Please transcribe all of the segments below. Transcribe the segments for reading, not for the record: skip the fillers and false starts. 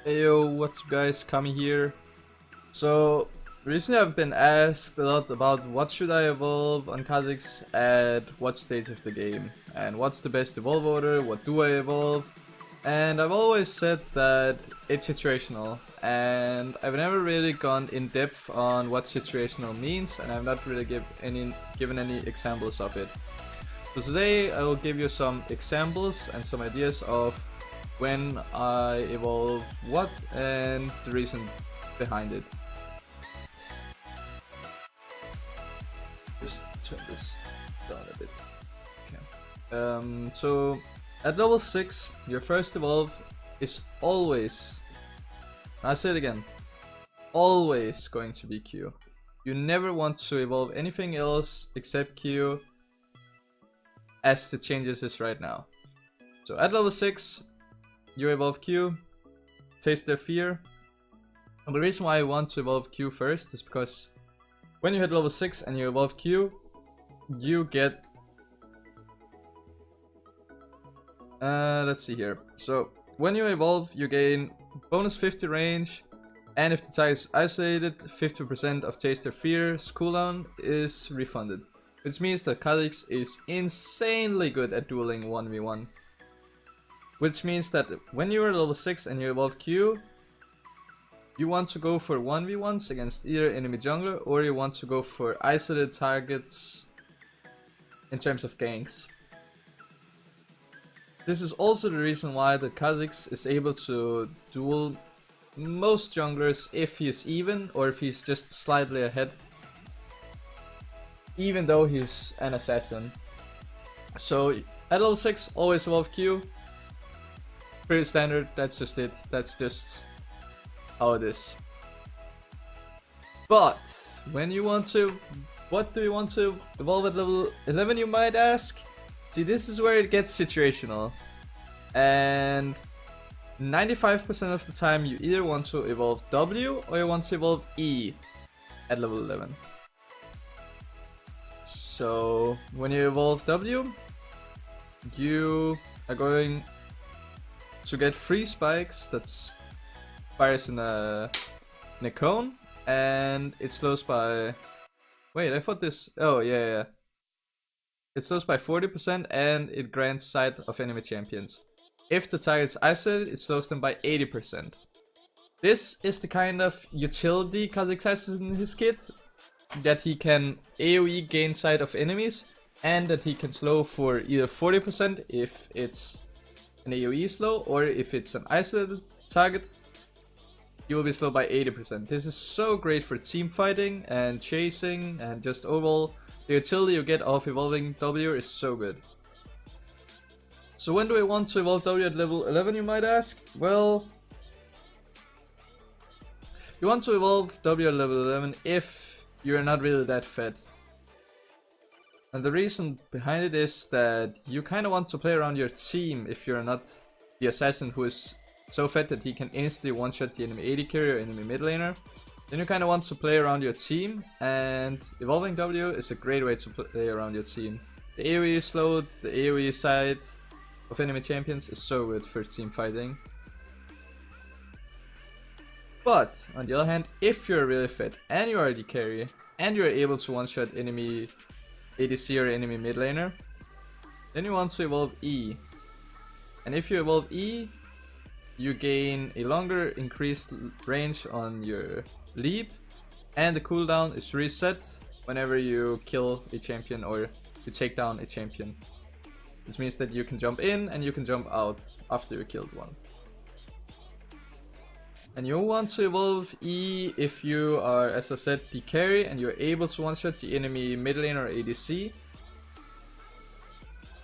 Hey yo, what's up guys, Kami here. So, recently I've been asked a lot about what should I evolve on Kha Zix at what stage of the game, and what's the best evolve order, what do I evolve, and I've always said that it's situational, and I've never really gone in depth on what situational means, and I've not really given any examples of it. So today I will give you some examples and some ideas of when I evolve what and the reason behind it. Just turn this down a bit. Okay. So at level 6, your first evolve is always, I'll say it again, always going to be Q. You never want to evolve anything else except Q as the changes is right now. So at level 6, you evolve Q, taste their fear. And the reason why I want to evolve Q first is because when you hit level 6 and you evolve Q, you get... let's see here. So when you evolve, you gain bonus 50 range, and if the target is isolated, 50% of taste their fear's cooldown is refunded. Which means that Kha Zix is insanely good at dueling 1v1. Which means that when you are level 6 and you evolve Q, you want to go for 1v1s against either enemy jungler, or you want to go for isolated targets in terms of ganks. This is also the reason why the Kha Zix is able to duel most junglers if he is even, or if he's just slightly ahead, even though he's an assassin. So at level 6, always evolve Q. Pretty standard, that's just it, that's just how it is. But when you want to, what do you want to evolve at level 11, you might ask? See, this is where it gets situational, and 95% of the time you either want to evolve W or you want to evolve E at level 11. So when you evolve W, you are going to get 3 spikes that fires in a cone, and it slows by... Wait, I thought this... Oh, yeah. It slows by 40% and it grants sight of enemy champions. If the target's isolated, it slows them by 80%. This is the kind of utility Kha Zix has in his kit, that he can AoE gain sight of enemies, and that he can slow for either 40% if it's an AoE slow, or if it's an isolated target, you will be slowed by 80%. This is so great for team fighting and chasing, and just overall the utility you get of evolving W is so good. So when do I want to evolve W at level 11, you might ask? Well, you want to evolve W at level 11 if you're not really that fed. And the reason behind it is that you kind of want to play around your team if you're not the assassin who is so fed that he can instantly one-shot the enemy AD carry or enemy mid laner. Then you kind of want to play around your team, and evolving W is a great way to play around your team. The AoE is slowed, the AoE side of enemy champions is so good for team fighting. But on the other hand, if you're really fit and you are the carry and you're able to one-shot enemy ADC or enemy mid laner, then you want to evolve E. And if you evolve E, you gain a longer increased range on your leap, and the cooldown is reset whenever you kill a champion or you take down a champion. Which means that you can jump in and you can jump out after you killed one. And you want to evolve E if you are, as I said, the carry and you're able to one-shot the enemy mid lane or ADC.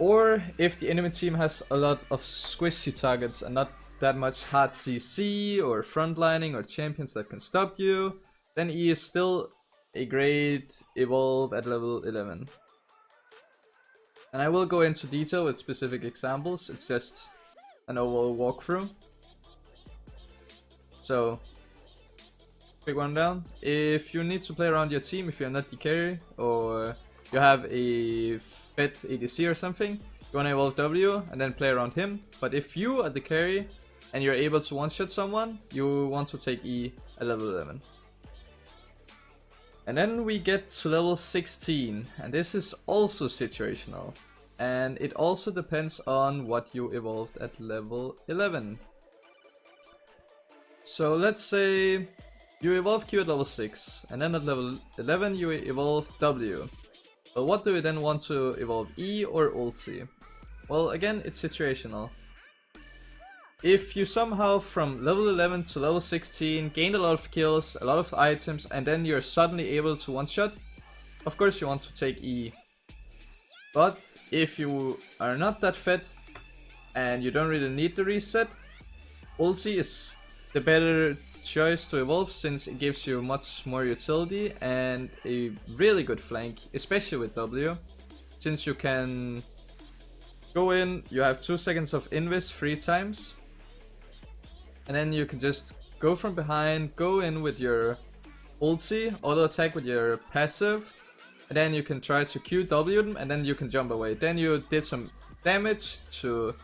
Or if the enemy team has a lot of squishy targets and not that much hard CC or frontlining or champions that can stop you, then E is still a great evolve at level 11. And I will go into detail with specific examples, it's just an overall walkthrough. So, quick rundown. If you need to play around your team, if you're not the carry, or you have a fit ADC or something, you want to evolve W and then play around him. But if you are the carry and you're able to one-shot someone, you want to take E at level 11. And then we get to level 16, and this is also situational. And it also depends on what you evolved at level 11. So let's say you evolve Q at level 6, and then at level 11 you evolve W. But what do we then want to evolve, E or ulti? Well, again, it's situational. If you somehow from level 11 to level 16 gained a lot of kills, a lot of items, and then you're suddenly able to one-shot, of course you want to take E. But if you are not that fed and you don't really need the reset, ulti is the better choice to evolve, since it gives you much more utility and a really good flank, especially with W, since you can go in, you have 2 seconds of invis 3 times, and then you can just go from behind, go in with your ulti, auto attack with your passive, and then you can try to QW them, and then you can jump away. Then you did some damage to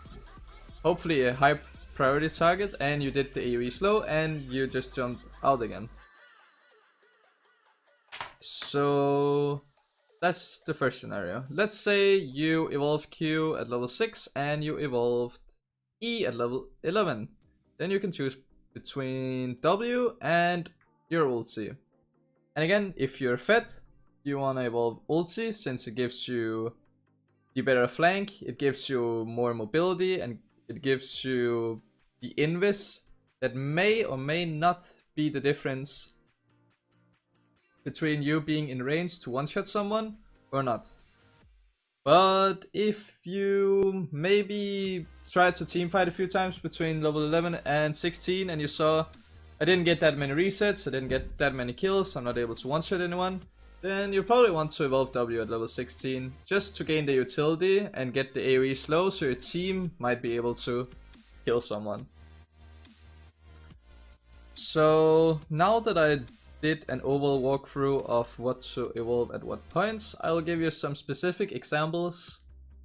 hopefully a high priority target, and you did the AoE slow, and you just jumped out again. So that's the first scenario. Let's say you evolve Q at level 6 and you evolved E at level 11. Then you can choose between W and your ulti. And again, if you're fed, you want to evolve ulti, since it gives you the better flank, it gives you more mobility, and it gives you the invis that may or may not be the difference between you being in range to one-shot someone or not. But if you maybe tried to teamfight a few times between level 11 and 16 and you saw I didn't get that many resets, I didn't get that many kills, I'm not able to one-shot anyone, then you probably want to evolve W at level 16 just to gain the utility and get the AoE slow, so your team might be able to kill someone. So now that I did an overall walkthrough of what to evolve at what points, I'll give you some specific examples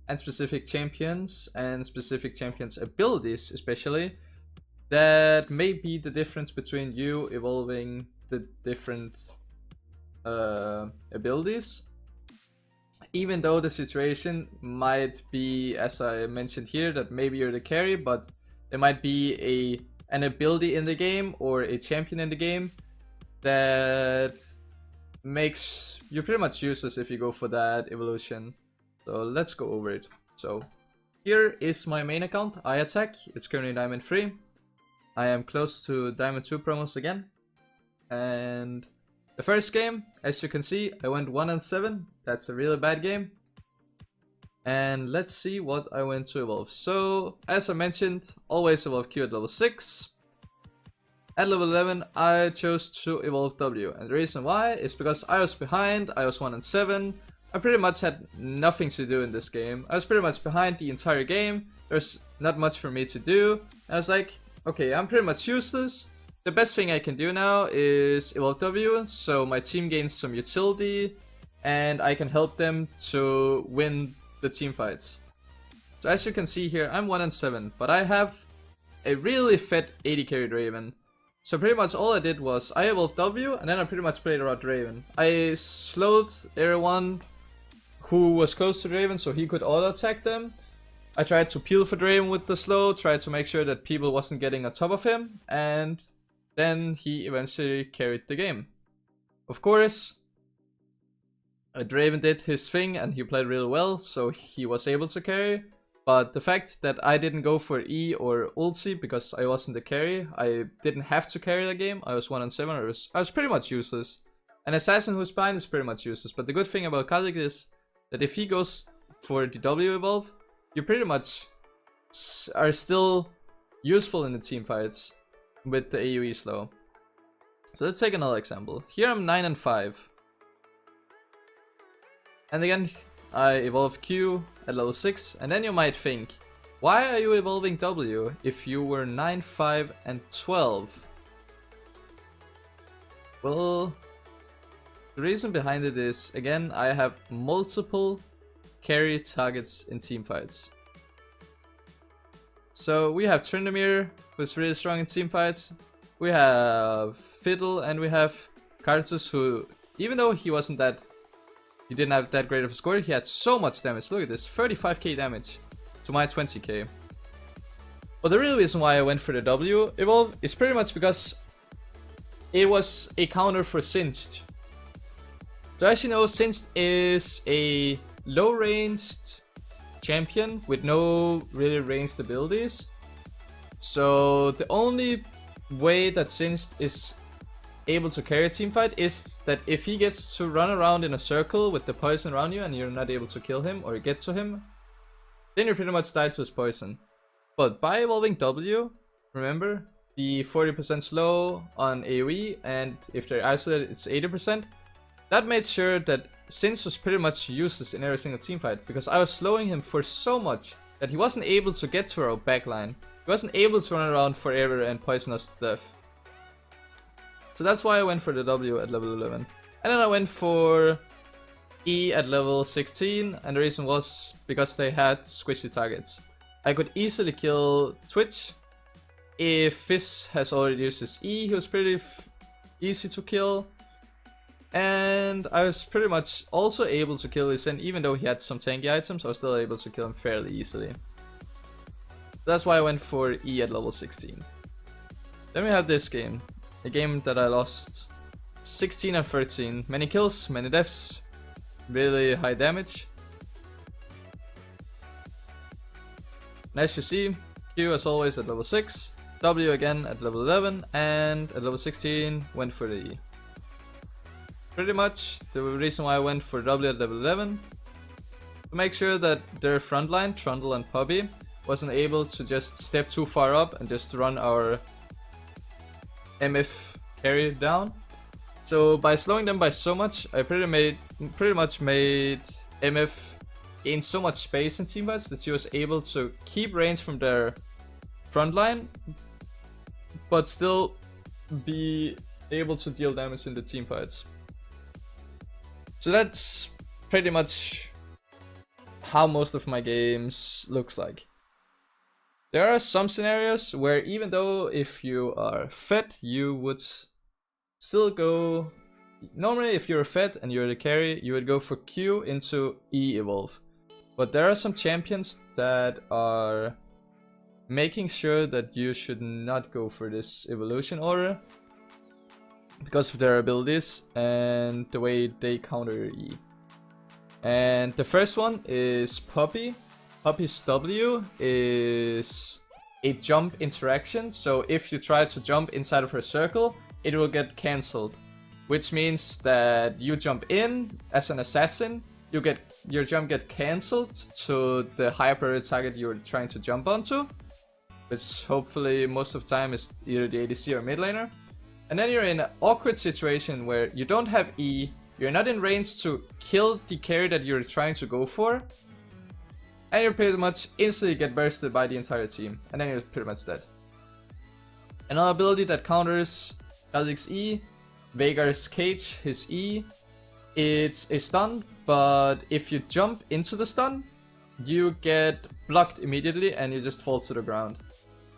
and specific champions and specific champions abilities especially that may be the difference between you evolving the different abilities, even though the situation might be, as I mentioned here, that maybe you're the carry, but there might be an ability in the game or a champion in the game that makes you pretty much useless if you go for that evolution. So let's go over it. So here is my main account, I attack. It's currently Diamond 3. I am close to Diamond 2 promos again. And the first game, as you can see, I went 1-7. That's a really bad game. And let's see what I went to evolve. So, as I mentioned, always evolve Q at level 6. At level 11, I chose to evolve W. And the reason why is because I was behind, I was 1-7. I pretty much had nothing to do in this game. I was pretty much behind the entire game. There's not much for me to do. And I was like, okay, I'm pretty much useless. The best thing I can do now is evolve W, so my team gains some utility, and I can help them to win the team fights. So as you can see here, I'm 1-7, but I have a really fed 80 carry Draven. So pretty much all I did was I evolved W, and then I pretty much played around Draven. I slowed everyone who was close to Draven so he could auto attack them. I tried to peel for Draven with the slow, tried to make sure that people wasn't getting on top of him, and then he eventually carried the game. Of course, Draven did his thing and he played really well, so he was able to carry. But the fact that I didn't go for E or ulti because I wasn't the carry, I didn't have to carry the game. I was 1-7, I was pretty much useless. An assassin who's blind is pretty much useless. But the good thing about Kha Zix is that if he goes for the W evolve, you pretty much are still useful in the team fights with the AoE slow. So let's take another example. Here I'm 9-5. And again, I evolved Q at level 6. And then you might think, why are you evolving W if you were 9-5 and 12? Well, the reason behind it is, again, I have multiple carry targets in team fights. So we have Tryndamere, who's really strong in team fights. We have Fiddle, and we have Kartus, who, even though he didn't have that great of a score, he had so much damage. Look at this, 35k damage to my 20k. But the real reason why I went for the W evolve is pretty much because it was a counter for Singed. So as you know, Singed is a low-ranged champion with no really ranged abilities. So the only way that Singed is able to carry a team fight is that if he gets to run around in a circle with the poison around you and you're not able to kill him or get to him, then you pretty much die to his poison. But by evolving W, remember, the 40% slow on AoE, and if they're isolated it's 80%, that made sure that Singed was pretty much useless in every single team fight, because I was slowing him for so much that he wasn't able to get to our backline. He wasn't able to run around forever and poison us to death. So that's why I went for the W at level 11. And then I went for E at level 16, and the reason was because they had squishy targets. I could easily kill Twitch. If Fizz has already used his E, he was pretty easy to kill. And I was pretty much also able to kill Lee, even though he had some tanky items, I was still able to kill him fairly easily. That's why I went for E at level 16. Then we have this game. A game that I lost 16 and 13. Many kills, many deaths, really high damage. And as you see, Q as always at level 6, W again at level 11, and at level 16 went for the E. Pretty much the reason why I went for W at level 11, to make sure that their frontline, Trundle and Puppy, wasn't able to just step too far up and just run our MF carry down. So by slowing them by so much, I pretty much made MF gain so much space in teamfights that she was able to keep range from their frontline, but still be able to deal damage in the teamfights. So that's pretty much how most of my games looks like. There are some scenarios where even though if you are fed, you would still go... Normally if you're fed and you're the carry, you would go for Q into E evolve. But there are some champions that are making sure that you should not go for this evolution order because of their abilities and the way they counter E. And the first one is Puppy. Puppy's W is a jump interaction, so if you try to jump inside of her circle, it will get cancelled. Which means that you jump in as an assassin, your jump get cancelled to the higher priority target you're trying to jump onto, which hopefully most of the time is either the ADC or mid laner. And then you're in an awkward situation where you don't have E, you're not in range to kill the carry that you're trying to go for, and you pretty much instantly get bursted by the entire team, and then you're pretty much dead. Another ability that counters Kha Zix E, Veigar's Cage, his E, it's a stun, but if you jump into the stun, you get blocked immediately and you just fall to the ground.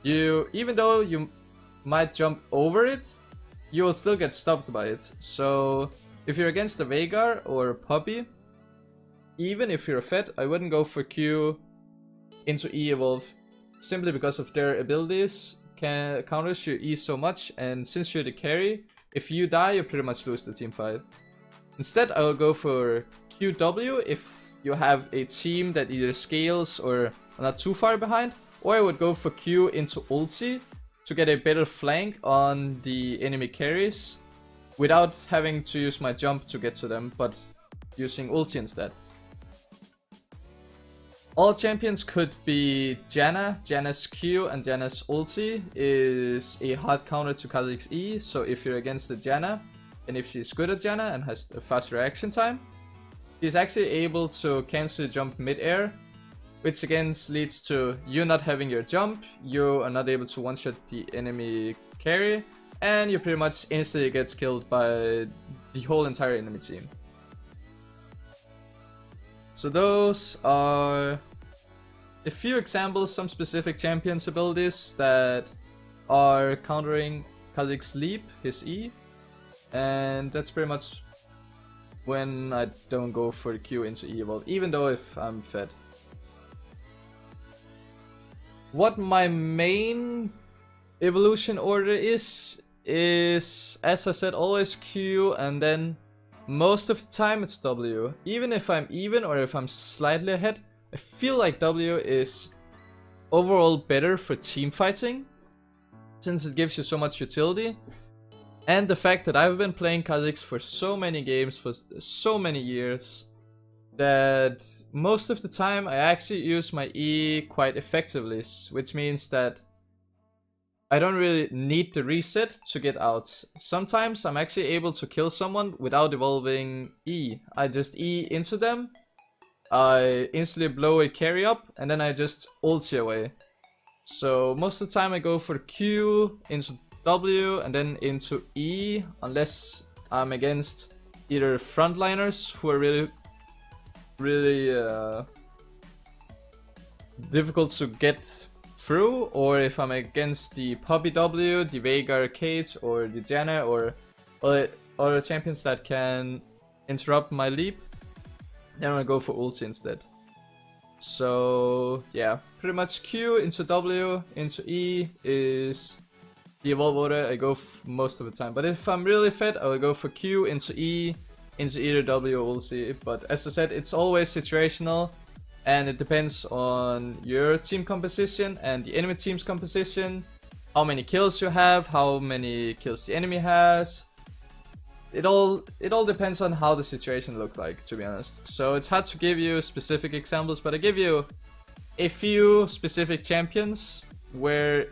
Even though you might jump over it, you will still get stopped by it. So if you're against a Veigar or a Puppy, even if you're a Fed, I wouldn't go for Q into E evolve, simply because of their abilities can counters your E so much, and since you're the carry, if you die you pretty much lose the team fight. Instead I will go for QW if you have a team that either scales or are not too far behind, or I would go for Q into ulti to get a better flank on the enemy carries without having to use my jump to get to them, but using ulti instead. All champions could be Janna. Janna's Q and Janna's ulti is a hard counter to Kha Zix E, so if you're against the Janna, and if she's good at Janna and has a fast reaction time, she's actually able to cancel jump mid-air, which again leads to you not having your jump, you are not able to one-shot the enemy carry, and you pretty much instantly gets killed by the whole entire enemy team. So those are a few examples, some specific champions abilities that are countering Kha Zix leap, his E, and that's pretty much when I don't go for the Q into E evolve, even though if I'm fed. What my main evolution order is, as I said, always Q, and then most of the time it's W. Even if I'm even or if I'm slightly ahead, I feel like W is overall better for team fighting, since it gives you so much utility. And the fact that I've been playing Kha Zix for so many games for so many years, that most of the time I actually use my E quite effectively, which means that I don't really need the reset to get out. Sometimes I'm actually able to kill someone without evolving E. I just E into them, I instantly blow a carry up, and then I just ulti away. So most of the time I go for Q into W and then into E, unless I'm against either frontliners who are really difficult to get through, or if I'm against the Puppy W, the Veigar Arcades, or the Janna, or other champions that can interrupt my leap, then I'll go for ulti instead. So yeah, pretty much Q into W into E is the evolve order I go most of the time. But if I'm really fed, I will go for Q into E into either W or ulti. But as I said, it's always situational, and it depends on your team composition and the enemy team's composition, how many kills you have, how many kills the enemy has. It all depends on how the situation looks like, to be honest. So it's hard to give you specific examples, but I give you a few specific champions where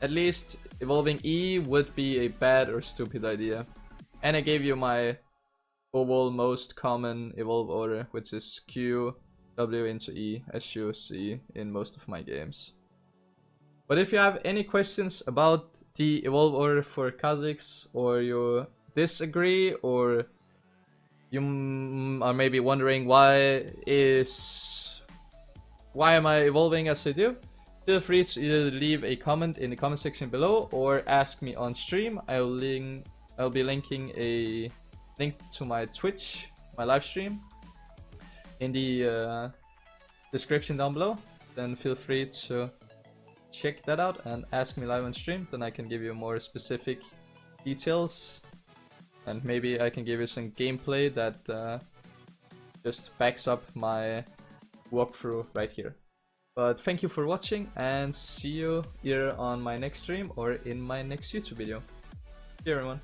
at least evolving E would be a bad or stupid idea. And I gave you my overall most common evolve order, which is Q, W into E, as you see in most of my games. But if you have any questions about the evolve order for Kha Zix, or you disagree, or you are maybe wondering why am I evolving as I do, feel free to either leave a comment in the comment section below or ask me on stream. I'll be linking a link to my Twitch, my live stream, in the description down below. Then feel free to check that out and ask me live on stream. Then I can give you more specific details, and maybe I can give you some gameplay that just backs up my walkthrough right here. But thank you for watching, and see you either on my next stream or in my next YouTube video. See you everyone.